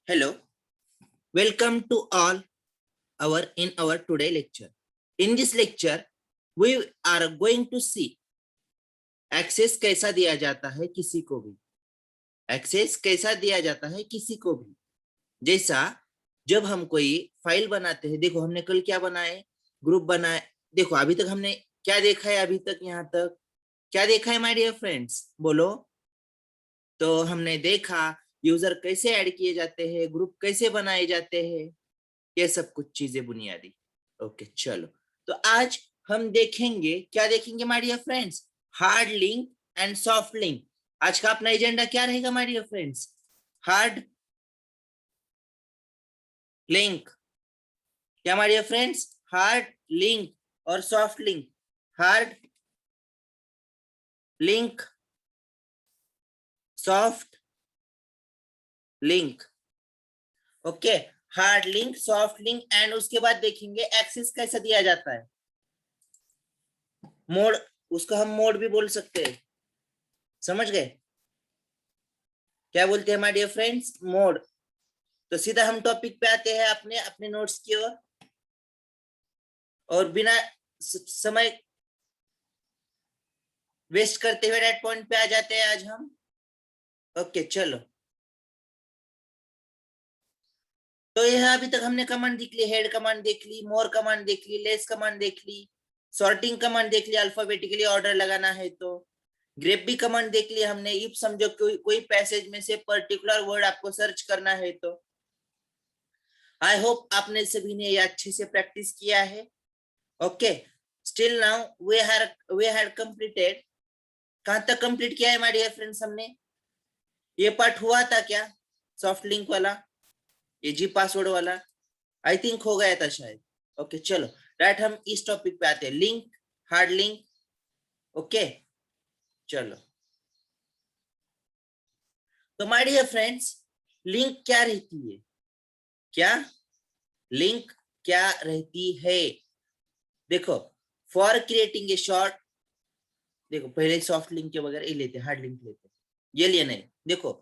Hello, welcome to all our today lecture. In this lecture, we are going to see access कैसा दिया जाता है किसी को भी. एक्सेस कैसा दिया जाता है किसी को भी. जैसा जब हम कोई फाइल बनाते हैं, देखो हमने कल क्या बनाए, ग्रुप बनाए. देखो अभी तक हमने क्या देखा है, अभी तक यहाँ तक क्या देखा है माय डियर फ्रेंड्स, बोलो. तो हमने देखा यूजर कैसे ऐड किए जाते हैं, ग्रुप कैसे बनाए जाते हैं, ये सब कुछ चीजें बुनियादी. ओके चलो, तो आज हम देखेंगे, क्या देखेंगे my dear friends, hard link and soft link. आज का अपना एजेंडा क्या रहेगा my dear friends, hard link. क्या my dear friends, hard link और soft link. Hard link, soft link. Okay, hard link, soft link, and उसके बाद देखेंगे एक्सेस कैसा दिया जाता है. मोड, उसका हम मोड भी बोल सकते हैं. समझ गए क्या बोलते हैं माय डियर फ्रेंड्स, मोड. तो सीधा हम टॉपिक पे आते हैं अपने अपने नोट्स की ओर, और बिना समय वेस्ट करते हुए रेड पॉइंट पे आ जाते हैं आज हम. ओके चलो, तो यह अभी तक हमने कमांड देख ली, हेड कमांड देख ली, मोर कमांड देख ली, लेस कमांड देख ली, सॉर्टिंग कमांड देख ली, अल्फाबेटिकली ऑर्डर लगाना है तो. ग्रेप भी कमांड देख लिया हमने, इफ समझो कोई पैसेज में से पर्टिकुलर वर्ड आपको सर्च करना है तो. आई होप आपने सभी ने ये अच्छे से प्रैक्टिस किया है. Okay, still now we had completed. कहां तक कंप्लीट किया है माय डियर फ्रेंड्स हमने, ये पार्ट हुआ था क्या, सॉफ्ट लिंक वाला, ये जी पासवर्ड वाला, आई थिंक हो गया था शायद. ओके चलो, राइट हम इस टॉपिक पे आते हैं, लिंक, हार्ड लिंक. ओके चलो, तो माय डियर फ्रेंड्स, लिंक क्या रहती है, क्या लिंक क्या रहती है. देखो, फॉर क्रिएटिंग ए शॉर्ट, देखो पहले सॉफ्ट लिंक के बगैर ये लेते, हार्ड लिंक लेते, ये लिए नहीं. देखो,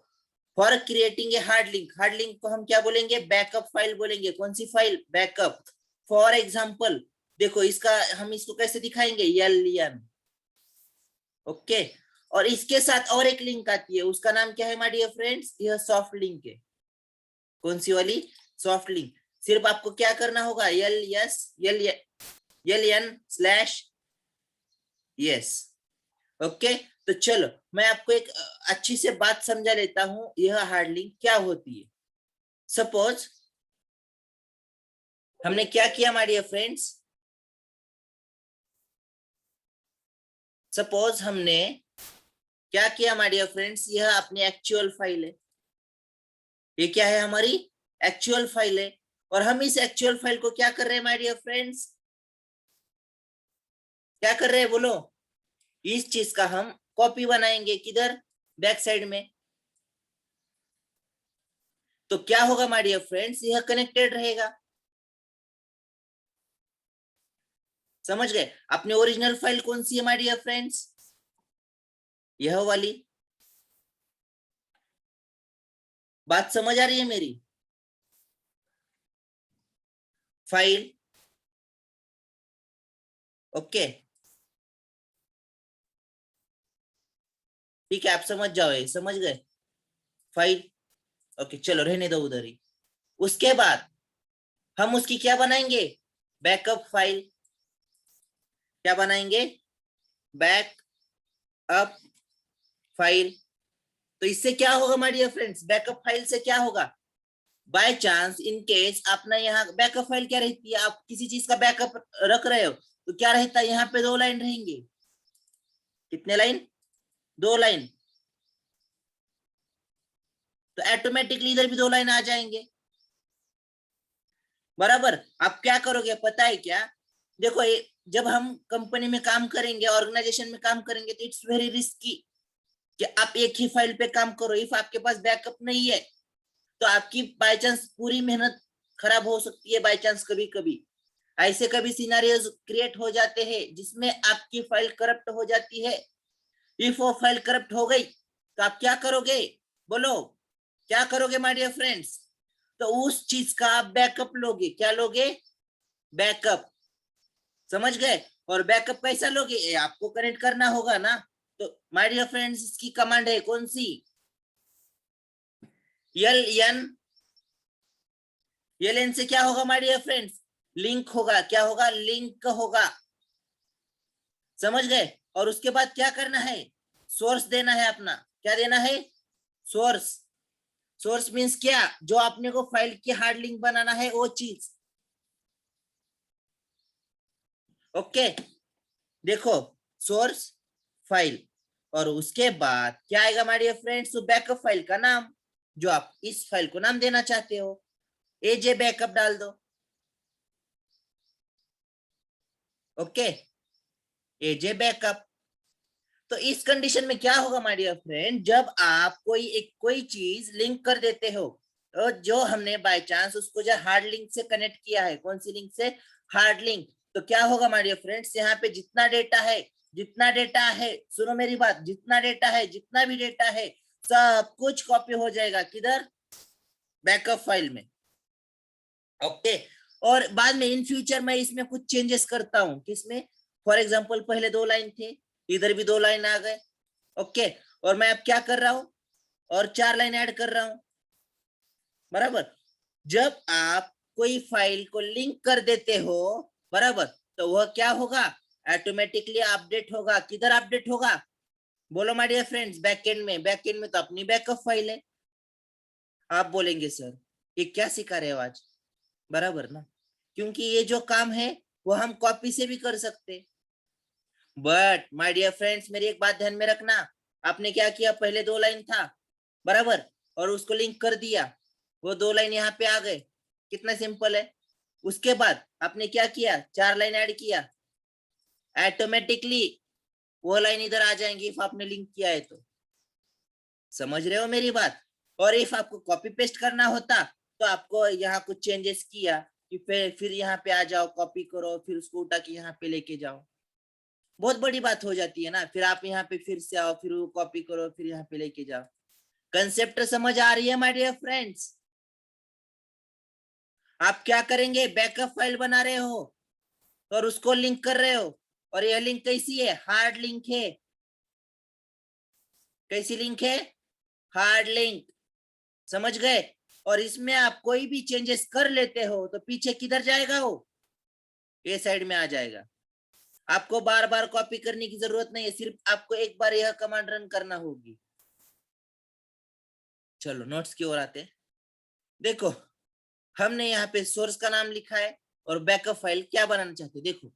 for creating a hard link को हम क्या बोलेंगे, बैकअप फाइल बोलेंगे. कौन सी फाइल, बैकअप. फॉर एग्जाम्पल, देखो इसका हम इसको कैसे दिखाएंगे, एल. ओके, और इसके साथ और एक लिंक आती है, उसका नाम क्या है माय डियर फ्रेंड्स, यह सॉफ्ट लिंक है. कौन सी वाली, सॉफ्ट लिंक. सिर्फ आपको क्या करना होगा, LN/yes. ओके, तो चलो मैं आपको एक अच्छी से बात समझा लेता हूं, यह हार्ड लिंक क्या होती है. सपोज हमने क्या किया माय डियर फ्रेंड्स, सपोज हमने क्या किया माय डियर फ्रेंड्स, यह अपनी एक्चुअल फाइल है. ये क्या है, हमारी एक्चुअल फाइल है, और हम इस एक्चुअल फाइल को क्या कर रहे हैं माय डियर फ्रेंड्स, क्या कर रहे हैं बोलो, इस चीज का हम कॉपी बनाएंगे, किधर, बैक साइड में. तो क्या होगा माय डियर फ्रेंड्स, यह कनेक्टेड रहेगा. समझ गए, अपनी ओरिजिनल फाइल कौन सी है माय डियर फ्रेंड्स, यह वाली. बात समझ आ रही है मेरी, फाइल. ओके ठीक है, आप समझ जाओ, समझ गए, फाइल. ओके चलो रहने दो उधर ही. उसके बाद हम उसकी क्या बनाएंगे, बैकअप फाइल. क्या बनाएंगे, बैकअप फाइल. तो इससे क्या होगा my dear friends, backup file से क्या होगा, बाय चांस इन केस अपना यहाँ बैकअप फाइल क्या रहती है, आप किसी चीज का बैकअप रख रहे हो तो क्या रहता है, यहाँ पे 2 लाइन रहेंगे. कितने लाइन, 2 लाइन. तो ऑटोमेटिकली इधर भी 2 लाइन आ जाएंगे, बराबर. आप क्या करोगे पता है क्या, देखो जब हम कंपनी में काम करेंगे, ऑर्गेनाइजेशन में काम करेंगे, तो इट्स वेरी रिस्की कि आप एक ही फाइल पे काम करो. इफ आपके पास बैकअप नहीं है तो आपकी बाय चांस पूरी मेहनत खराब हो सकती है. बाय चांस कभी कभी ऐसे कभी सिनेरियोज क्रिएट हो जाते हैं जिसमें आपकी फाइल करप्ट हो जाती है. इफ वो फाइल करप्ट हो गई तो आप क्या करोगे, बोलो क्या करोगे माय डियर फ्रेंड्स, तो उस चीज का आप बैकअप लोगे। क्या लोगे? बैकअप। समझ गए? और बैकअप कैसा लोगे? ये आपको कनेक्ट करना होगा ना। तो माय डियर फ्रेंड्स, इसकी कमांड है कौन सी? एल एन से क्या होगा माय डियर फ्रेंड्स? लिंक होगा। क्या होगा? लिंक होगा। समझ गए? और उसके बाद क्या करना है? सोर्स देना है अपना। क्या देना है? सोर्स। सोर्स मीन्स क्या? जो आपने को फाइल की हार्ड लिंक बनाना है वो चीज। ओके, देखो, सोर्स, फाइल, और उसके बाद क्या आएगा माय डियर फ्रेंड्स? तो बैकअप फाइल का नाम, जो आप इस फाइल को नाम देना चाहते हो। एजे बैकअप डाल दो। ओके, एजे बैकअप। तो इस कंडीशन में क्या होगा माय डियर फ्रेंड? जब आप कोई चीज लिंक कर देते हो, तो जो हमने बाय चांस उसको जो हार्ड लिंक से कनेक्ट किया है, कौन सी लिंक से? Hard link. तो क्या होगा माय डियर फ्रेंड्स? यहाँ पे जितना डेटा है, सुनो मेरी बात, जितना डेटा है, जितना भी डेटा है, सब कुछ कॉपी हो जाएगा। किधर? बैकअप फाइल में। ओके, और बाद में इन फ्यूचर मैं इसमें कुछ चेंजेस करता हूँ। किसमें? फॉर एग्जाम्पल पहले 2 लाइन थे, इधर भी 2 लाइन आ गए। ओके, और मैं अब क्या कर रहा हूं? और 4 लाइन ऐड कर रहा हूं। बराबर? जब आप कोई फाइल को लिंक कर देते हो, बराबर, तो वह क्या होगा? ऑटोमेटिकली अपडेट होगा। किधर अपडेट होगा? बोलो माय डियर फ्रेंड्स। बैकएंड में। बैकएंड में तो अपनी बैकअप फाइल है। आप बोलेंगे सर ये क्या सिखा रहे हो आज? बराबर ना? क्योंकि ये जो काम है वो हम कॉपी से भी कर सकते। बट माय डियर फ्रेंड्स, मेरी एक बात ध्यान में रखना। आपने क्या किया? पहले 2 लाइन था, बराबर, और उसको लिंक कर दिया। वो 2 लाइन यहाँ पे आ गए। कितना सिंपल है। उसके बाद आपने क्या किया? 4 लाइन ऐड किया। ऑटोमेटिकली वो लाइन इधर आ जाएंगी इफ आपने लिंक किया है तो। समझ रहे हो मेरी बात? और इफ आपको कॉपी पेस्ट करना होता तो आपको यहाँ कुछ चेंजेस किया कि फिर यहाँ पे आ जाओ, कॉपी करो, फिर उसको उठा के यहाँ पे लेके जाओ। बहुत बड़ी बात हो जाती है ना। फिर आप यहाँ पे फिर से आओ, फिर वो कॉपी करो, फिर यहाँ पे लेके जाओ। कंसेप्ट समझ आ रही है माय डियर फ्रेंड्स? आप क्या करेंगे? बैकअप फाइल बना रहे हो और उसको लिंक कर रहे हो, और यह लिंक कैसी है? हार्ड लिंक है। कैसी लिंक है? Hard link. समझ गए? और इसमें आप कोई भी चेंजेस कर लेते हो तो पीछे किधर जाएगा? वो ये साइड में आ जाएगा। आपको बार बार कॉपी करने की जरूरत नहीं है, सिर्फ आपको एक बार यह कमांड रन करना होगी। चलो नोट्स की ओर आते हैं। देखो, हमने यहाँ पे सोर्स का नाम लिखा है और बैकअप फाइल क्या बनाना चाहते हैं। देखो,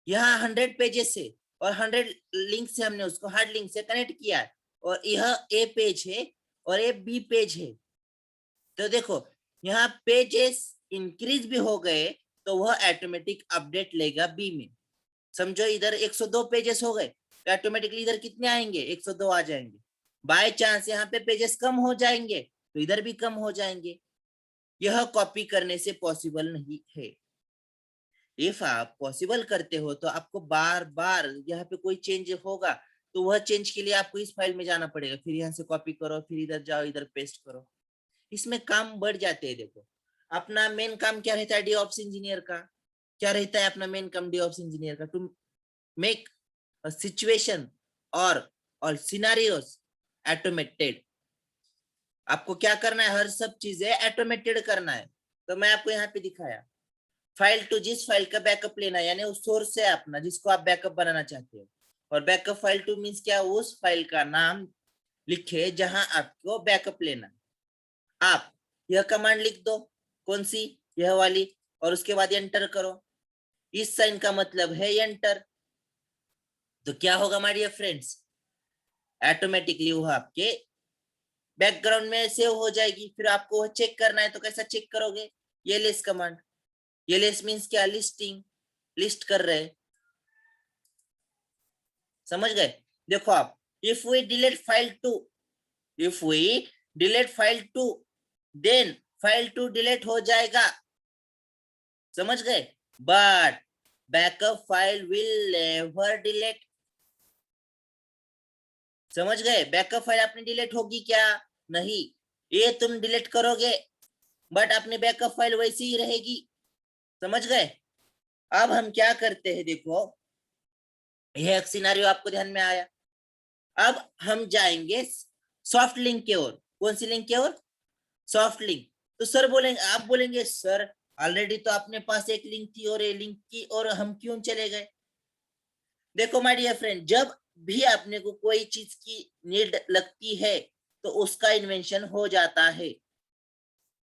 यहाँ 100 पेजेस है और 100 लिंक से हमने उसको हार्ड लिंक से कनेक्ट किया है, और यह ए पेज है और ये बी पेज है। तो देखो, यहाँ पेजेस इंक्रीज भी हो गए तो वह ऑटोमेटिक अपडेट लेगा बी में। समझो इधर 102 पेजेस हो गए तो ऑटोमेटिकली इधर कितने आएंगे? 102 आ जाएंगे। बाय चांस यहाँ पे पेजेस कम हो जाएंगे तो इधर भी कम हो जाएंगे। यह कॉपी करने से पॉसिबल नहीं है। इफ आप पॉसिबल करते हो तो आपको बार बार यहाँ पे कोई चेंज होगा तो वह चेंज के लिए आपको इस फाइल में जाना पड़ेगा, फिर यहाँ से कॉपी करो, फिर इधर जाओ, इधर पेस्ट करो। इसमें काम बढ़ जाते हैं। देखो, अपना मेन काम क्या रहता है DevOps इंजीनियर का? क्या रहता है अपना मेन काम DevOps इंजीनियर का? टू मेक अ सिचुएशन और सिनारियोस ऑटोमेटेड। आपको क्या करना है? हर सब चीजें ऑटोमेटेड करना है। तो मैं आपको यहाँ पे दिखाया, फाइल टू, जिस फाइल का बैकअप लेना है, यानी उस सोर्स है अपना जिसको आप बैकअप बनाना चाहते हो। और बैकअप फाइल टू मीन्स क्या? उस फाइल का नाम लिखे जहां आपको बैकअप लेना है। आप यह कमांड लिख दो। कौन सी? यह वाली। और उसके बाद एंटर करो। इस साइन का मतलब है एंटर। तो क्या होगा माय डियर फ्रेंड्स? ऑटोमेटिकली वो आपके बैकग्राउंड में सेव हो जाएगी। फिर आपको चेक करना है तो कैसा चेक करोगे? ये लेस कमांड। ये लेस मीन्स क्या? लिस्टिंग। लिस्ट कर रहे। समझ गए? देखो आप, if we delete file two, if we delete file two, then file two delete हो जाएगा। समझ गए? But backup file will never delete. समझ गए? बैकअप फाइल अपनी डिलीट होगी क्या? नहीं। ये तुम डिलीट करोगे बट अपनी बैकअप फाइल वैसी ही रहेगी। समझ गए? अब हम क्या करते हैं, देखो यह एक सिनारियो आपको ध्यान में आया। अब हम जाएंगे सॉफ्ट लिंक की ओर। कौन सी लिंक की ओर? Soft link. तो सर बोलेंगे, आप बोलेंगे सर ऑलरेडी तो अपने पास एक लिंक थी और ये लिंक की और हम क्यों चले गए? देखो माय डियर फ्रेंड, जब भी आपने को कोई चीज की नीड लगती है तो उसका इन्वेंशन हो जाता है।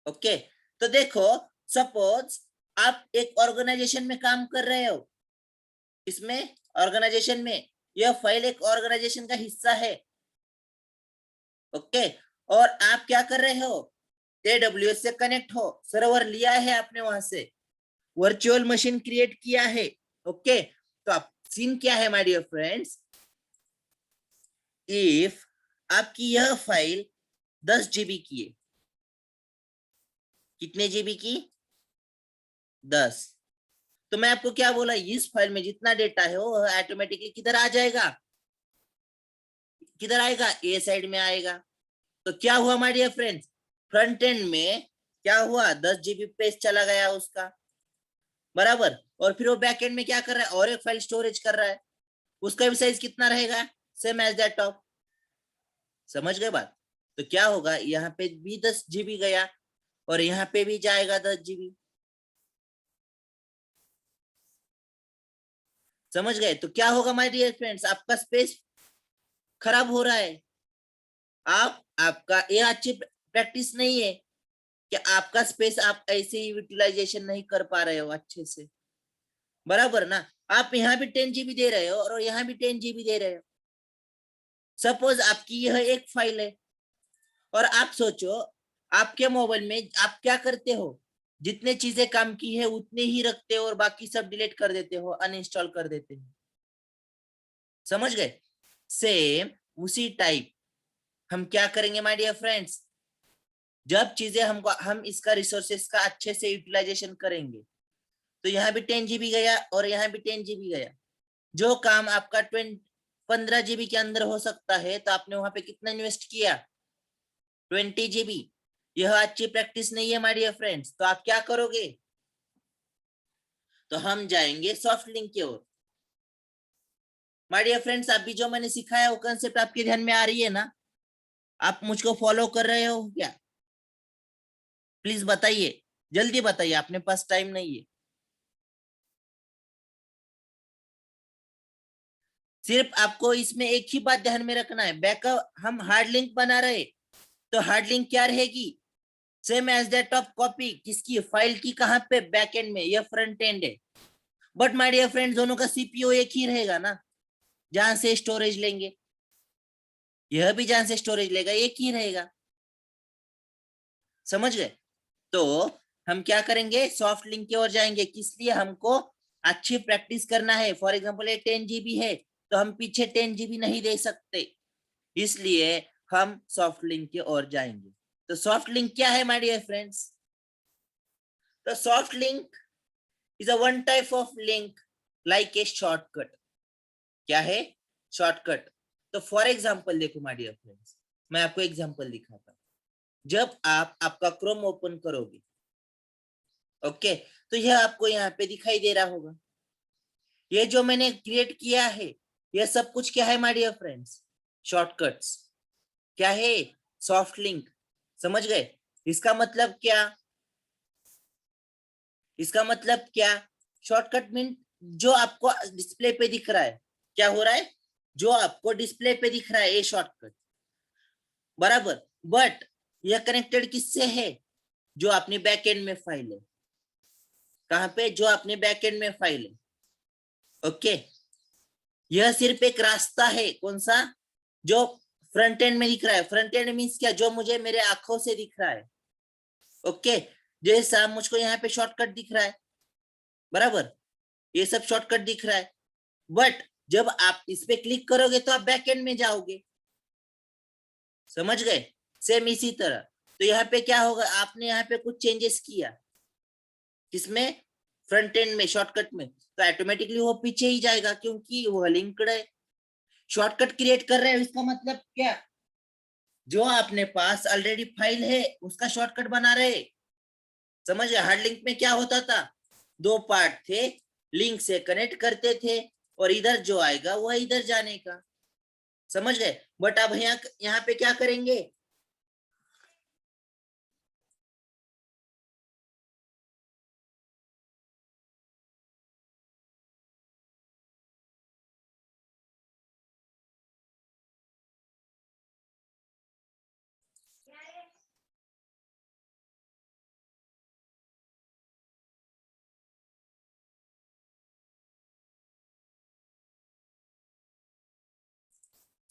ओके, तो देखो सपोज आप एक ऑर्गेनाइजेशन में काम कर रहे हो, इसमें ऑर्गेनाइजेशन में यह फाइल एक ऑर्गेनाइजेशन का हिस्सा है। ओके, और आप क्या कर रहे हो, AWS से कनेक्ट हो, सर्वर लिया है आपने, वहां से वर्चुअल मशीन क्रिएट किया है। ओके, तो आप सीन क्या है माय डियर फ्रेंड्स, इफ आपकी यह फाइल 10 GB की है, कितने GB की? 10। तो मैं आपको क्या बोला, इस फाइल में जितना डेटा है वो ऑटोमेटिकली किधर आ जाएगा, किधर आएगा, ए साइड में आएगा। तो क्या हुआ my dear friends, front end में क्या हुआ, 10 GB पेज चला गया उसका, बराबर। और फिर वो बैक एंड में क्या कर रहा है, और एक फाइल स्टोरेज कर रहा है, उसका भी साइज कितना रहेगा, सेम एज दैट ऑफ। समझ गए बात? तो क्या होगा, यहाँ पे भी 10 GB गया और यहाँ पे भी जाएगा 10 GB। समझ गए? तो क्या होगा माय डियर फ्रेंड्स, आपका स्पेस खराब हो रहा है। आपका ये अच्छी प्रैक्टिस नहीं है कि आपका स्पेस आप ऐसे ही यूटिलाइजेशन नहीं कर पा रहे हो अच्छे से, बराबर ना। आप यहाँ भी 10 GB दे रहे हो और यहाँ भी 10 GB दे रहे हो। सपोज आपकी यह एक फाइल है और आप सोचो आपके मोबाइल में आप क्या करते हो, जितने चीजें काम की है उतने ही रखते हो और बाकी सब डिलीट कर देते हो, अनइंस्टॉल कर देते हो। समझ गए? सेम उसी टाइप हम क्या करेंगे माय डियर फ्रेंड्स, जब चीजें हम इसका रिसोर्सेस का अच्छे से यूटिलाइजेशन करेंगे, तो यहाँ भी 10 GB गया और यहाँ भी 10 GB गया। जो काम आपका 15 GB के अंदर हो सकता है, तो आपने वहां पे कितना इन्वेस्ट किया, 20 GB। यह अच्छी प्रैक्टिस नहीं है माय डियर फ्रेंड्स। तो आप क्या करोगे, तो हम जाएंगे सॉफ्ट लिंक की ओर। माय डियर फ्रेंड्स, अभी जो मैंने सिखाया वो कंसेप्ट आपके ध्यान में आ रही है ना? आप मुझको फॉलो कर रहे हो क्या? प्लीज बताइए, जल्दी बताइए, अपने पास टाइम नहीं है। सिर्फ आपको इसमें एक ही बात ध्यान में रखना है, बैकअप हम हार्ड लिंक बना रहे, तो हार्ड लिंक क्या रहेगी, same as that of copy, किसकी फाइल की, कहां पे, बैक एंड में, या फ्रंट एंड है। बट माय डियर फ्रेंड्स, दोनों का सीपीयू एक ही रहेगा ना, जहां से स्टोरेज लेंगे, यह भी जहां से स्टोरेज लेगा एक ही रहेगा। समझ गए? तो हम क्या करेंगे, सॉफ्ट लिंक की ओर जाएंगे, किस लिए, हमको अच्छी प्रैक्टिस करना है। फॉर एग्जाम्पल ये 10 GB है, तो हम पीछे 10 GB नहीं दे सकते, इसलिए हम सॉफ्ट लिंक की ओर जाएंगे। तो सॉफ्ट लिंक क्या है माय डियर फ्रेंड्स, तो soft link is a one type of link like a shortcut. क्या है, शॉर्टकट। तो फॉर एग्जाम्पल देखो माय डियर फ्रेंड्स, मैं आपको एग्जाम्पल दिखाता हूँ। जब आप आपका क्रोम ओपन करोगे, ओके, तो यह आपको यहाँ पे दिखाई दे रहा होगा, ये जो मैंने क्रिएट किया है, यह सब कुछ क्या है माय डियर फ्रेंड्स, शॉर्टकट्स। क्या है, सॉफ्ट लिंक। समझ गए? इसका मतलब क्या, इसका मतलब क्या, शॉर्टकट मीन जो आपको डिस्प्ले पे दिख रहा है, क्या हो रहा है, जो आपको डिस्प्ले पे दिख रहा है ये शॉर्टकट, बराबर। बट यह कनेक्टेड किससे है, जो अपने बैक एंड में फाइल है, कहां पे, जो अपने बैक एंड में फाइल है। ओके, यह सिर्फ एक रास्ता है, कौन सा, जो फ्रंट एंड में दिख रहा है। फ्रंट एंड मीन्स क्या, जो मुझे मेरे आंखों से दिख रहा है। ओके, जैसा मुझको यहाँ पे शॉर्टकट दिख रहा है, बराबर, ये सब शॉर्टकट दिख रहा है। बट जब आप इस पे क्लिक करोगे तो आप बैक एंड में जाओगे। समझ गए? सेम इसी तरह। तो यहाँ पे क्या होगा, आपने यहाँ पे कुछ चेंजेस किया, किसमें, फ्रंट एंड में, शॉर्टकट में, तो ऑटोमेटिकली वो पीछे ही जाएगा क्योंकि वो लिंक्ड है। शॉर्टकट क्रिएट कर रहे हैं, इसका मतलब क्या, जो आपने पास ऑलरेडी फाइल है उसका शॉर्टकट बना रहे, समझ गए? हार्ड लिंक में क्या होता था, दो पार्ट थे, लिंक से कनेक्ट करते थे और इधर जो आएगा वह इधर जाने का। समझ गए? बट अब यहाँ पे क्या करेंगे,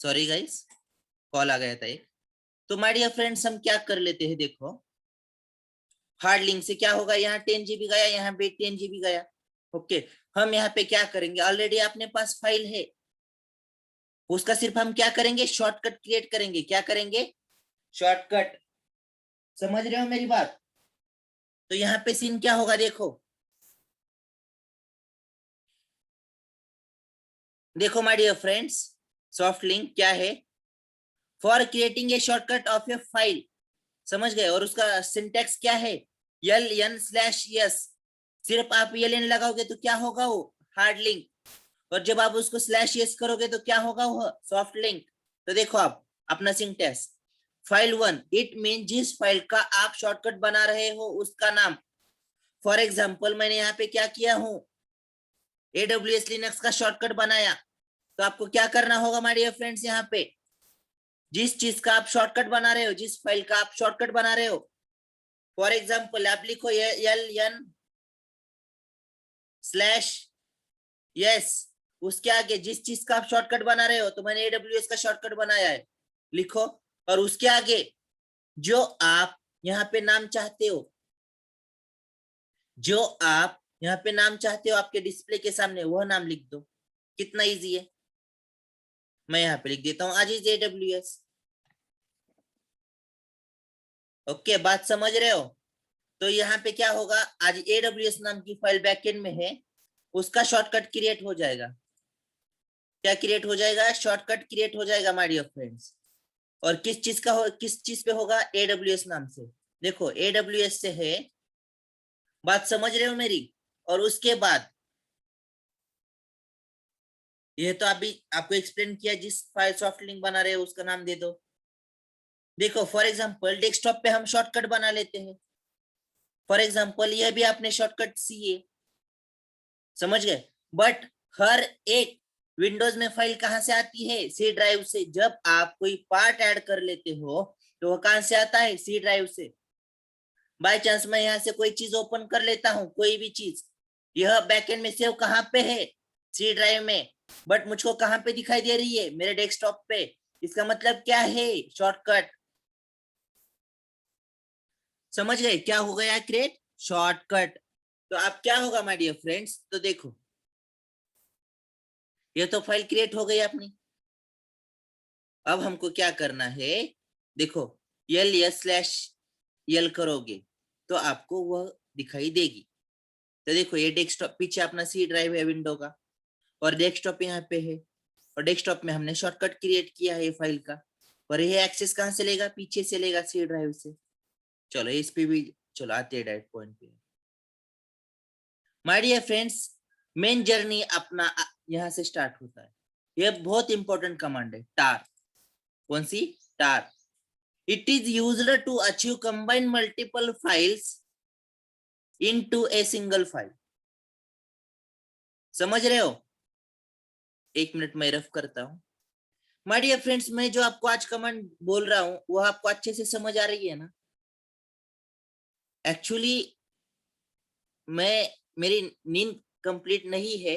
सॉरी गाइस, कॉल आ गया था एक। तो माय डियर फ्रेंड्स, हम क्या कर लेते हैं, देखो हार्ड लिंक से क्या होगा, यहाँ 10 GB गया, यहाँ पे 10 GB गया। ओके, हम यहाँ पे क्या करेंगे, ऑलरेडी अपने पास फाइल है, उसका सिर्फ हम क्या करेंगे, शॉर्टकट क्रिएट करेंगे। क्या करेंगे, शॉर्टकट। समझ रहे हो मेरी बात? तो यहाँ पे सीन क्या होगा, देखो देखो my dear friends, soft link क्या है, for creating a shortcut of a file. समझ गए? और उसका सिंटेक्स क्या है, LN/S। सिर्फ आप LN लगाओगे तो क्या होगा, वो हार्ड लिंक, और जब आप उसको /S करोगे तो क्या होगा, वो सॉफ्ट लिंक। तो देखो आप अपना सिंटेक्स, फाइल 1 इट मीन जिस फाइल का आप शॉर्टकट बना रहे हो उसका नाम। फॉर एग्जाम्पल मैंने यहाँ पे क्या किया हूँ, AWS लिनक्स का शॉर्टकट बनाया। तो आपको क्या करना होगा माय डियर फ्रेंड्स, यहाँ पे जिस चीज का आप शॉर्टकट बना रहे हो, जिस फाइल का आप शॉर्टकट बना रहे हो, फॉर एग्जाम्पल आप लिखो LN/S, उसके आगे जिस चीज का आप शॉर्टकट बना रहे हो, तो मैंने AWS का शॉर्टकट बनाया है, लिखो। और उसके आगे जो आप यहाँ पे नाम चाहते हो, जो आप यहाँ पे नाम चाहते हो आपके डिस्प्ले के सामने, वह नाम लिख दो। कितना इजी है, मैं यहाँ पे लिख देता हूँ आज इज AWS। ओके, बात समझ रहे हो? तो यहाँ पे क्या होगा, आज AWS नाम की फाइल बैकएंड में है, उसका शॉर्टकट क्रिएट हो जाएगा। क्या क्रिएट हो जाएगा, शॉर्टकट क्रिएट हो जाएगा माय डियर फ्रेंड्स। और किस चीज का हो, किस चीज पे होगा, AWS नाम से। देखो AWS से है, बात समझ रहे हो मेरी? और उसके बाद ये तो अभी आपको एक्सप्लेन किया, जिस फाइल सॉफ्ट लिंक बना रहे हो उसका नाम दे दो। देखो फॉर एग्जांपल डेस्कटॉप पे हम शॉर्टकट बना लेते हैं, फॉर एग्जांपल ये भी आपने शॉर्टकट सी है, समझ गए? बट हर एक विंडोज में फाइल कहां से आती है, सी ड्राइव से। जब आप कोई पार्ट ऐड कर लेते हो तो वो कहां से आता है, सी ड्राइव से। बाय चांस मैं यहाँ से कोई चीज ओपन कर लेता हूँ, कोई भी चीज, यह बैकएंड में सेव कहाँ पे है, सी ड्राइव में, बट मुझको कहाँ पे दिखाई दे रही है, मेरे डेस्कटॉप पे। इसका मतलब क्या है, शॉर्टकट। समझ गए क्या हो गया, क्रिएट शॉर्टकट। तो अब क्या होगा माय डियर फ्रेंड्स, तो देखो ये तो फाइल क्रिएट हो गई अपनी। अब हमको क्या करना है, देखो LS/L करोगे तो आपको वह दिखाई देगी। तो देखो ये डेस्कटॉप, पीछे अपना सी ड्राइव है विंडो का, और डेस्कटॉप यहाँ पे है, और डेस्कटॉप में हमने शॉर्टकट क्रिएट किया है फाइल का। और ये एक्सेस कहाँ से लेगा, पीछे से लेगा, सी ड्राइव से। चलो इस पे भी, चलो आते हैं डायरेक्ट पॉइंट पे। My dear friends, main journey अपना यहाँ से स्टार्ट होता है। ये बहुत इंपॉर्टेंट कमांड है, टार। कौन सी, tar. It is used to achieve combine multiple files into a single file. समझ रहे हो? एक मिनट में रफ करता हूँ। माय डियर फ्रेंड्स, मैं जो आपको आज कमांड बोल रहा हूँ वो आपको अच्छे से समझ आ रही है ना? एक्चुअली मैं, मेरी नींद कंप्लीट नहीं है,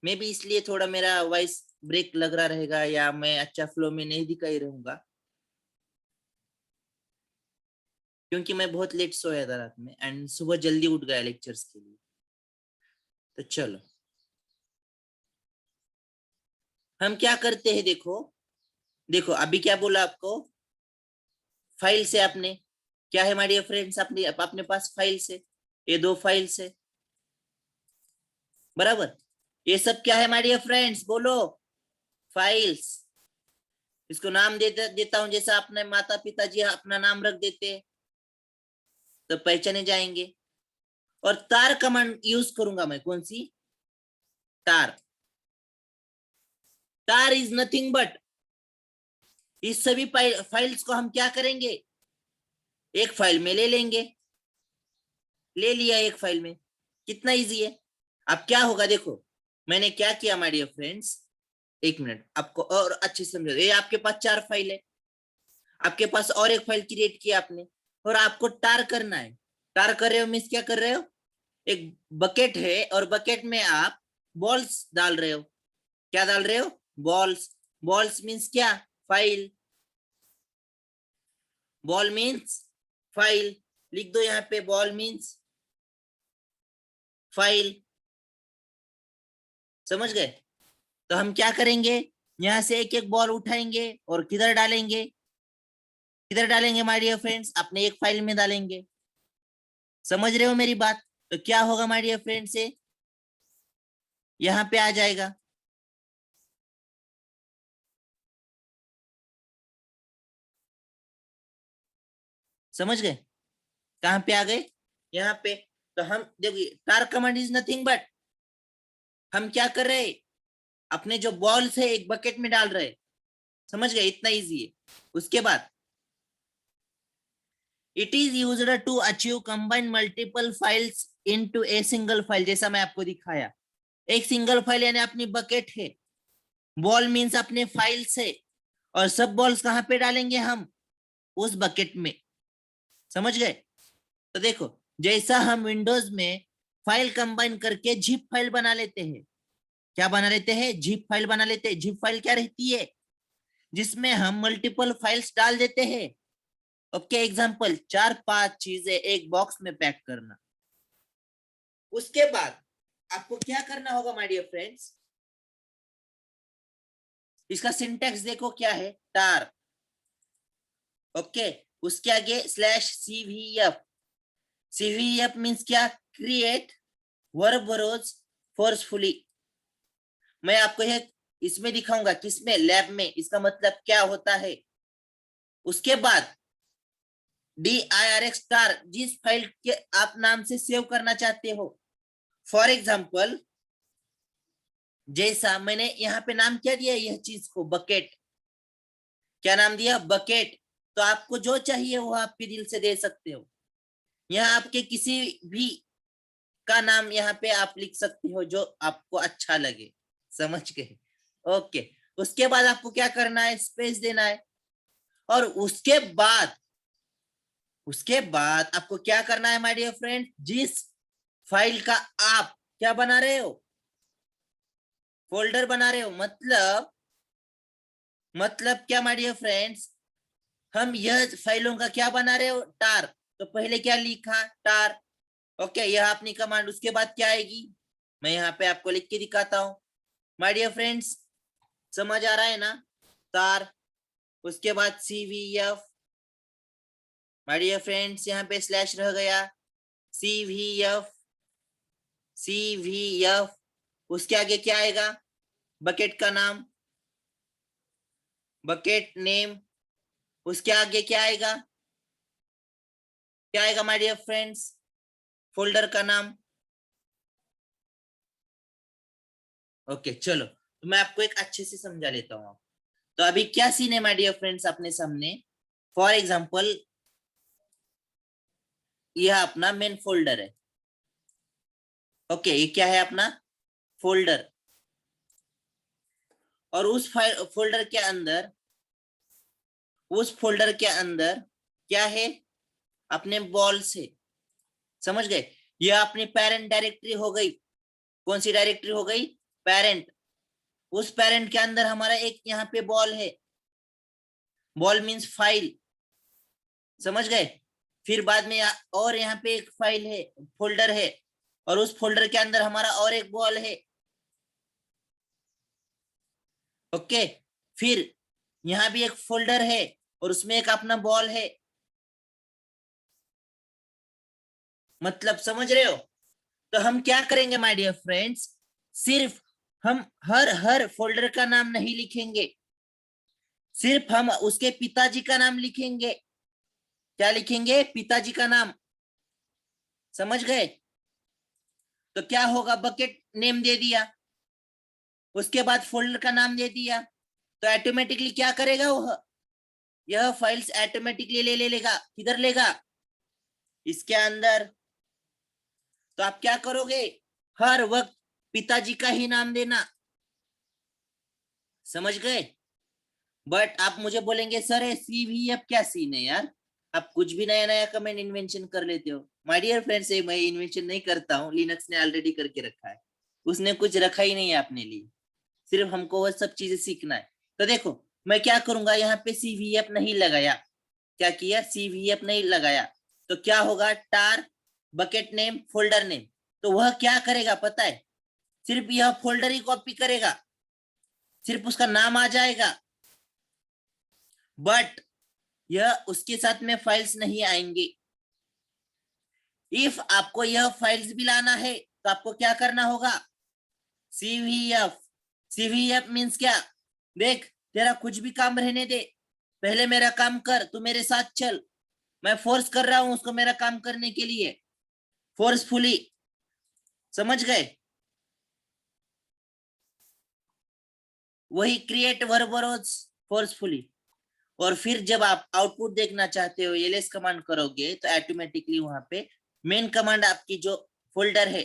मे भी इसलिए थोड़ा मेरा वॉइस ब्रेक लग रहा रहेगा, या मैं अच्छा फ्लो में नहीं दिखाई रहूंगा, क्योंकि मैं बहुत लेट सोया था रात में एंड सुबह जल्दी उठ गया लेक्चर्स के लिए। तो चलो हम क्या करते हैं, देखो देखो अभी क्या बोला आपको, फाइल से आपने, क्या है हमारे डियर फ्रेंड्स, अपने पास फाइल से, ये दो फाइल से, बराबर। ये सब क्या है हमारे डियर फ्रेंड्स, बोलो, फाइल्स। इसको नाम देता हूं, जैसा अपने माता पिताजी अपना नाम रख देते हैं तो पहचाने जाएंगे। और तार कमांड यूज करूंगा मैं। कौन सी? तार। तार इज नथिंग बट, इस सभी फाइल्स को हम क्या करेंगे, एक फाइल में ले लेंगे। ले लिया एक फाइल में, कितना इजी है। अब क्या होगा देखो, मैंने क्या किया माय डियर फ्रेंड्स, एक मिनट आपको और अच्छे से समझो। ये आपके पास 4 फाइल है, आपके पास और एक फाइल क्रिएट किया आपने, और आपको टार करना है। टार कर रहे हो मीन्स क्या कर रहे हो, एक बकेट है और बकेट में आप बॉल्स डाल रहे हो। क्या डाल रहे हो? बॉल्स। बॉल्स मीन्स क्या? फाइल। Ball means file. लिख दो यहाँ पे, बॉल मीन्स फाइल। समझ गए? तो हम क्या करेंगे, यहां से एक एक बॉल उठाएंगे और किधर डालेंगे, किधर डालेंगे माय डियर फ्रेंड्स, अपने एक फाइल में डालेंगे। समझ रहे हो मेरी बात? तो क्या होगा माय डियर फ्रेंड्स, से यहाँ पे आ जाएगा। समझ गए? कहां पे आ गए? यहाँ पे। तो हम देखिए, टार कमांड इज नथिंग बट, हम क्या कर रहे हैं, अपने जो बॉल्स है एक बकेट में डाल रहे हैं। समझ गए? इतना इजी है। उसके बाद it is used to achieve combine multiple files into a single file. जैसा मैं आपको दिखाया, एक सिंगल फाइल यानी अपनी बकेट है, बॉल मीन्स अपने फाइल्स है, और सब बॉल्स कहां पे डालेंगे हम, उस बकेट में। समझ गए? तो देखो, जैसा हम विंडोज में फाइल कंबाइन करके जिप फाइल बना लेते हैं, क्या बना लेते हैं, जिप फाइल बना लेते हैं। जिप फाइल क्या रहती है, जिसमें हम मल्टीपल फाइल्स डाल देते हैं। ओके, एग्जांपल 4-5 चीजें एक बॉक्स में पैक करना। उसके बाद आपको क्या करना होगा माय डियर फ्रेंड्स, इसका सिंटेक्स देखो क्या है, टार। ओके, उसके आगे स्लैश सीवीएफ। सीवीएफ मीन्स क्या, क्रिएट वर्ब रोज फोर्सफुली। मैं आपको यह इसमें दिखाऊंगा, किसमें, लैब में, इसका मतलब क्या होता है। उसके बाद DIRX स्टार, जिस फाइल के आप नाम से सेव करना चाहते हो। फॉर एग्जाम्पल, जैसा मैंने यहाँ पे नाम क्या दिया यह चीज को, बकेट। क्या नाम दिया, बकेट। तो आपको जो चाहिए वो आपके दिल से दे सकते हो। यहाँ आपके किसी भी का नाम यहाँ पे आप लिख सकते हो जो आपको अच्छा लगे। समझ गए? ओके। उसके बाद आपको क्या करना है, स्पेस देना है। और उसके बाद आपको क्या करना है माय डियर फ्रेंड, जिस फाइल का आप क्या बना रहे हो, फोल्डर बना रहे हो, मतलब क्या माय डियर फ्रेंड्स, हम यह फाइलों का क्या बना रहे हो, टार। तो पहले क्या लिखा, टार। ओके, यह अपनी कमांड। उसके बाद क्या आएगी, मैं यहाँ पे आपको लिख के दिखाता हूँ। माय डियर फ्रेंड्स, समझ आ रहा है ना, तार। उसके बाद CVF। माय डियर फ्रेंड्स, यहाँ पे स्लैश रह गया, CVF। CVF। उसके आगे क्या आएगा, बकेट का नाम, बकेट नेम। उसके आगे क्या आएगा, क्या आएगा माय डियर फ्रेंड्स, फोल्डर का नाम। ओके, चलो तो मैं आपको एक अच्छे से समझा लेता हूँ। तो अभी क्या सीन है माय डियर फ्रेंड्स अपने सामने, फॉर एग्जांपल यह अपना मेन फोल्डर है। ओके, ये क्या है, अपना फोल्डर। और उस फोल्डर के अंदर क्या है, अपने बॉल से। समझ गए? यह अपनी पेरेंट डायरेक्टरी हो गई। कौन सी डायरेक्टरी हो गई, पेरेंट। उस पेरेंट के अंदर हमारा एक यहाँ पे बॉल है, बॉल मीन्स फाइल। समझ गए? फिर बाद में और यहाँ पे एक फाइल है, फोल्डर है, और उस फोल्डर के अंदर हमारा और एक बॉल है। ओके, फिर यहाँ भी एक फोल्डर है और उसमें एक अपना बॉल है। मतलब समझ रहे हो? तो हम क्या करेंगे माय डियर फ्रेंड्स, सिर्फ हम हर फोल्डर का नाम नहीं लिखेंगे, सिर्फ हम उसके पिताजी का नाम लिखेंगे। क्या लिखेंगे, पिताजी का नाम। समझ गए? तो क्या होगा, बकेट नेम दे दिया, उसके बाद फोल्डर का नाम दे दिया, तो ऑटोमेटिकली क्या करेगा वो, यह फाइल्स ऑटोमेटिकली ले लेगा, किधर लेगा, इसके अंदर। तो आप क्या करोगे, हर वक्त पिताजी का ही नाम देना, समझ गए। बट आप मुझे बोलेंगे सर ये CVF क्या सीन है यार, आप कुछ भी नया नया कमेंट इन्वेंशन कर लेते हो। माय डियर फ्रेंड्स, मैं इन्वेंशन नहीं करता हूँ, लिनक्स ने ऑलरेडी करके रखा है, उसने कुछ रखा ही नहीं है अपने लिए, सिर्फ हमको वह सब चीजें सीखना है। तो देखो मैं क्या करूंगा, यहाँ पे CVF नहीं लगाया, क्या किया, CVF नहीं लगाया, तो क्या होगा, टार बकेट नेम फोल्डर नेम, तो वह क्या करेगा पता है, सिर्फ यह फोल्डर ही कॉपी करेगा, सिर्फ उसका नाम आ जाएगा, बट यह उसके साथ में फाइल्स नहीं आएंगे। इफ आपको यह फाइल्स भी लाना है तो आपको क्या करना होगा, CVF। CVF मीन्स क्या, देख तेरा कुछ भी काम रहने दे, पहले मेरा काम कर, तू मेरे साथ चल, मैं फोर्स कर रहा हूं उसको मेरा काम करने के लिए, फोर्सफुली, समझ गए। वही क्रिएट वर्बरोज फोर्सफुली। और फिर जब आप आउटपुट देखना चाहते हो एलएस कमांड करोगे तो ऑटोमेटिकली वहां पे मेन कमांड आपकी जो फोल्डर है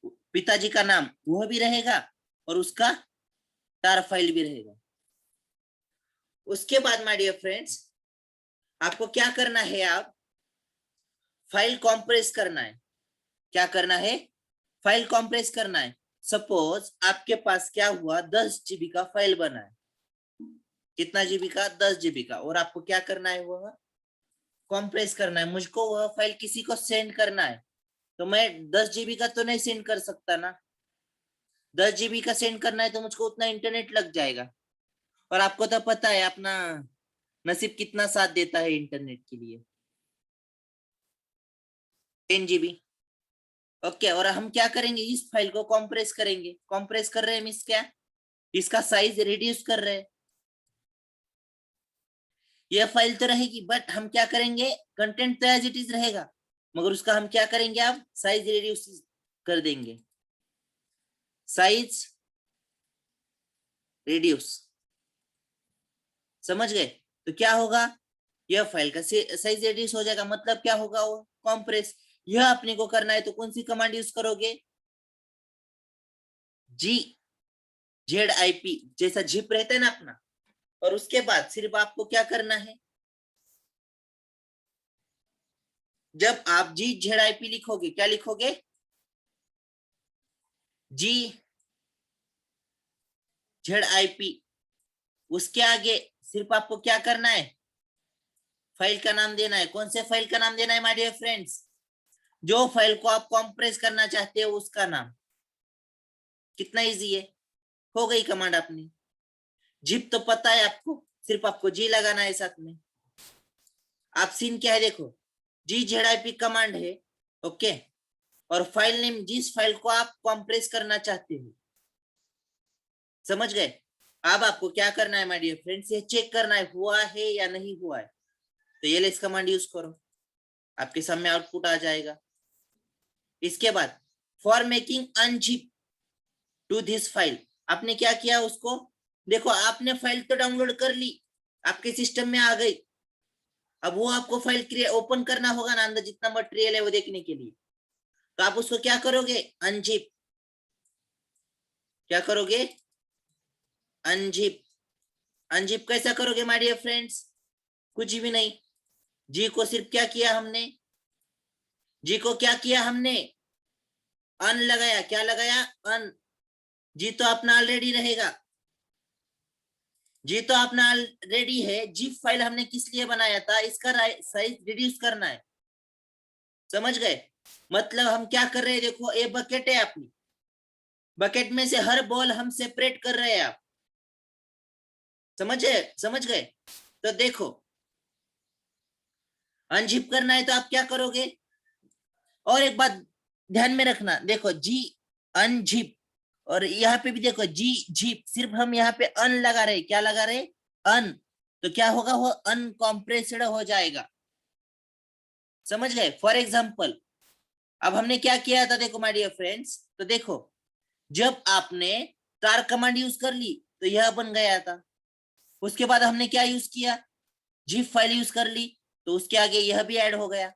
पिताजी का नाम वह भी रहेगा और उसका टार फाइल भी रहेगा। उसके बाद माय डियर फ्रेंड्स आपको क्या करना है, आप फाइल कॉम्प्रेस करना है। क्या करना है, फाइल कॉम्प्रेस करना है। सपोज आपके पास क्या हुआ, 10 GB का फाइल बना है, कितना जीबी का, 10 GB का, और आपको क्या करना है, वह कॉम्प्रेस करना है, मुझको वह फाइल किसी को सेंड करना है, तो मैं 10 GB का तो नहीं सेंड कर सकता ना, 10 GB का सेंड करना है तो मुझको उतना इंटरनेट लग जाएगा, और आपको तो पता है अपना नसीब कितना साथ देता है इंटरनेट के लिए, 10 GB। ओके, और हम क्या करेंगे, इस फाइल को कॉम्प्रेस करेंगे, कॉम्प्रेस कर रहे हैं मीन्स क्या, इसका साइज रिड्यूस कर रहे हैं। यह फाइल तो रहेगी बट हम क्या करेंगे, कंटेंट तो एज इट इज रहेगा, मगर उसका हम क्या करेंगे, अब साइज रिड्यूस कर देंगे, साइज रिड्यूस, समझ गए। तो क्या होगा, यह फाइल का साइज रिड्यूस हो जाएगा, मतलब क्या होगा, वो कॉम्प्रेस। यह अपने को करना है तो कौन सी कमांड यूज करोगे, GZIP, जैसा जिप रहता है ना अपना, और उसके बाद सिर्फ आपको क्या करना है, जब आप GZIP लिखोगे, क्या लिखोगे, GZIP, उसके आगे सिर्फ आपको क्या करना है, फाइल का नाम देना है। कौन से फाइल का नाम देना है माय डियर फ्रेंड्स, जो फाइल को आप कॉम्प्रेस करना चाहते हो उसका नाम। कितना इजी है, हो गई कमांड अपनी। जिप तो पता है आपको, सिर्फ आपको जी लगाना है साथ में। आप सीन क्या है देखो, GZIP कमांड है, ओके, और फाइल नेम जिस फाइल को आप कॉम्प्रेस करना चाहते हो, समझ गए। अब आपको क्या करना है माय डियर फ्रेंड्स, ये चेक करना है हुआ है या नहीं हुआ है, तो एलएस कमांड यूज करो, आपके सामने आउटपुट आ जाएगा। इसके बाद for making unzip to this file, आपने क्या किया उसको, देखो आपने फाइल तो डाउनलोड कर ली, आपके सिस्टम में आ गई, अब वो आपको फाइल क्रिएट ओपन करना होगा ना, अंदर जितना मटेरियल है वो देखने के लिए, तो आप उसको क्या करोगे, अनजिप, क्या करोगे, अनजिप। अनजिप कैसा करोगे माय डियर फ्रेंड्स, कुछ भी नहीं, जी को सिर्फ क्या किया हमने, जी को क्या किया हमने, अन लगाया, क्या लगाया, अन, जी तो अपना ऑलरेडी रहेगा, जी तो अपना ऑलरेडी है, जिप फाइल हमने किस लिए बनाया था, इसका साइज रिड्यूस करना है, समझ गए। मतलब हम क्या कर रहे हैं, देखो ये बकेट है अपनी, बकेट में से हर बॉल हम सेपरेट कर रहे हैं, आप समझे, समझ गए। तो देखो अनजिप करना है तो आप क्या करोगे, और एक बात ध्यान में रखना, देखो जी अनजिप, और यहाँ पे भी देखो जी जिप, सिर्फ हम यहाँ पे अन लगा रहे, क्या लगा रहे, अन, तो क्या होगा, वो अनकॉम्प्रेस्ड हो जाएगा, समझ गए। फॉर एग्जाम्पल अब हमने क्या किया था, देखो माय डियर फ्रेंड्स, तो देखो जब आपने tar कमांड यूज कर ली तो यह बन गया था। उसके बाद हमने क्या यूज किया, zip फाइल यूज कर ली, तो उसके आगे यह भी ऐड हो गया।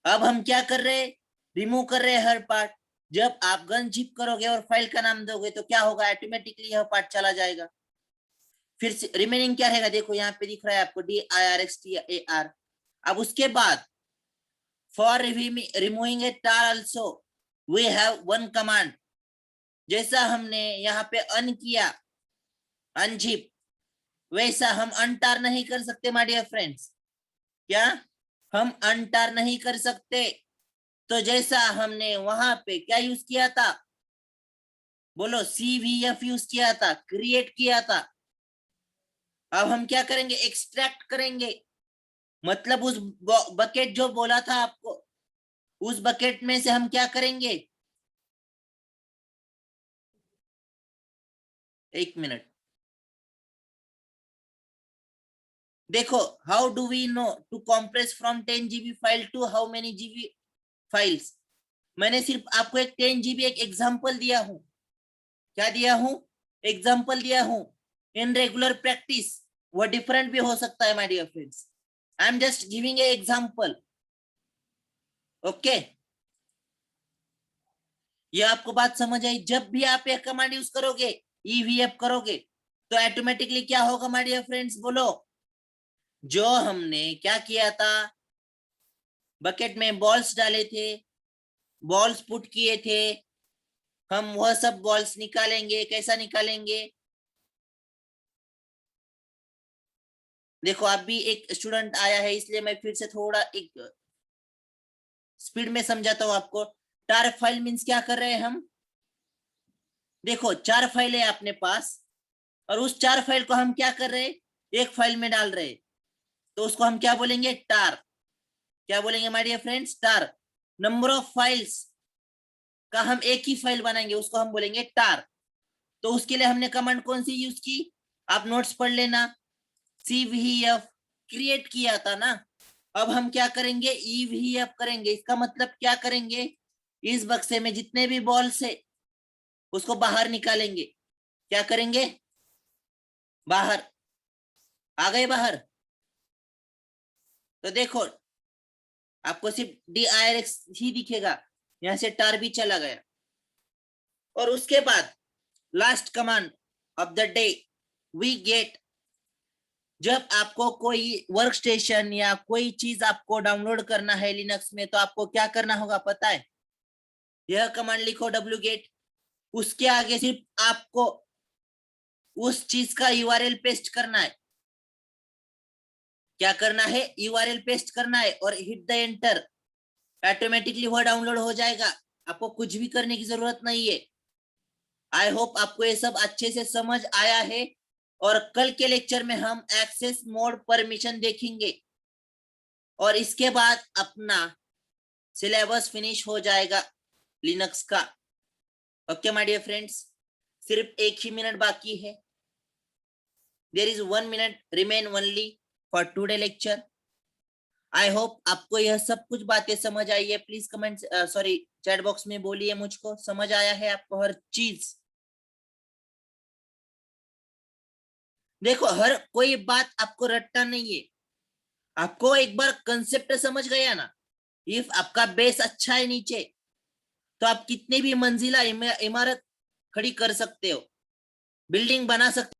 अब हम क्या कर रहे हैं, रिमूव कर रहे हैं हर पार्ट। जब आप गन zip करोगे और फाइल का नाम दोगे तो क्या होगा, ऑटोमेटिकली यह पार्ट चला जाएगा। फिर रिमेनिंग क्या रहेगा, देखो यहाँ पे दिख रहा है आपको DIRXTAR। अब उसके बाद for removing A tar also we have one command। जैसा हमने यहाँ पे अन किया, अनजिप, वैसा हम अनटार नहीं कर सकते माय डियर फ्रेंड्स। क्या हम अनटार नहीं कर सकते? तो जैसा हमने वहां पे क्या यूज किया था, बोलो, CVF यूज किया था, क्रिएट किया था। अब हम क्या करेंगे, एक्सट्रैक्ट करेंगे। मतलब उस बकेट जो बोला था आपको, उस बकेट में से हम क्या करेंगे, एक मिनट, देखो, how do we know to compress from 10 GB file to how many GB files. मैंने सिर्फ आपको एक 10 GB एक एग्जांपल दिया हूं। क्या दिया हूं, एग्जांपल दिया हूं। इन रेगुलर प्रैक्टिस वो डिफरेंट भी हो सकता है my dear friends. I am just giving a example. Okay, ये आपको बात समझ आई। जब भी आप यह कमांड यूज करोगे, EVF करोगे, तो ऑटोमेटिकली क्या होगा माय डियर फ्रेंड्स, बोलो, जो हमने क्या किया था, बकेट में बॉल्स डाले थे, बॉल्स पुट किए थे, हम वह सब बॉल्स निकालेंगे। कैसा निकालेंगे, देखो अभी एक स्टूडेंट आया है इसलिए मैं फिर से थोड़ा एक स्पीड में समझाता हूं आपको। टार फाइल मीन्स क्या कर रहे हैं हम, देखो 4 फाइल है अपने पास, और उस 4 फाइल को हम क्या कर रहे हैं, एक फाइल में डाल रहे हैं। तो उसको हम क्या बोलेंगे, टार। क्या बोलेंगे my dear friends, tar. Number of files का हम एक ही फाइल बनाएंगे, उसको हम बोलेंगे टार। तो उसके लिए हमने कमांड कौन सी यूज की, आप नोट्स पढ़ लेना। CVF क्रिएट किया था ना। अब हम क्या करेंगे, EVF करेंगे। इसका मतलब क्या करेंगे, इस बक्से में जितने भी बॉल्स है उसको बाहर निकालेंगे। क्या करेंगे, बाहर। आ गए बाहर, तो देखो आपको सिर्फ DIRX ही दिखेगा, यहां से टार भी चला गया। और उसके बाद last command of the day we get, जब आपको कोई वर्क स्टेशन या कोई चीज आपको डाउनलोड करना है लिनक्स में, तो आपको क्या करना होगा पता है, यह कमांड लिखो wget। उसके आगे सिर्फ आपको उस चीज का URL पेस्ट करना है। क्या करना है, URL पेस्ट करना है और हिट द एंटर। ऑटोमेटिकली वह डाउनलोड हो जाएगा, आपको कुछ भी करने की जरूरत नहीं है। आई होप आपको ये सब अच्छे से समझ आया है। और कल के लेक्चर में हम एक्सेस मोड परमिशन देखेंगे, और इसके बाद अपना सिलेबस फिनिश हो जाएगा लिनक्स का। ओके माय डियर फ्रेंड्स, सिर्फ 1 ही मिनट बाकी है। There is 1 minute remain only for today lecture. I hope आपको यह सब कुछ बातें समझ आई है। Please comment, sorry, chat box में बोलिए मुझको समझ आया है आपको हर चीज। देखो हर कोई बात आपको रटना नहीं है, आपको एक बार कंसेप्ट समझ गया ना, इफ आपका बेस अच्छा है नीचे, तो आप कितनी भी मंजिला इमारत खड़ी कर सकते हो, बिल्डिंग बना सकते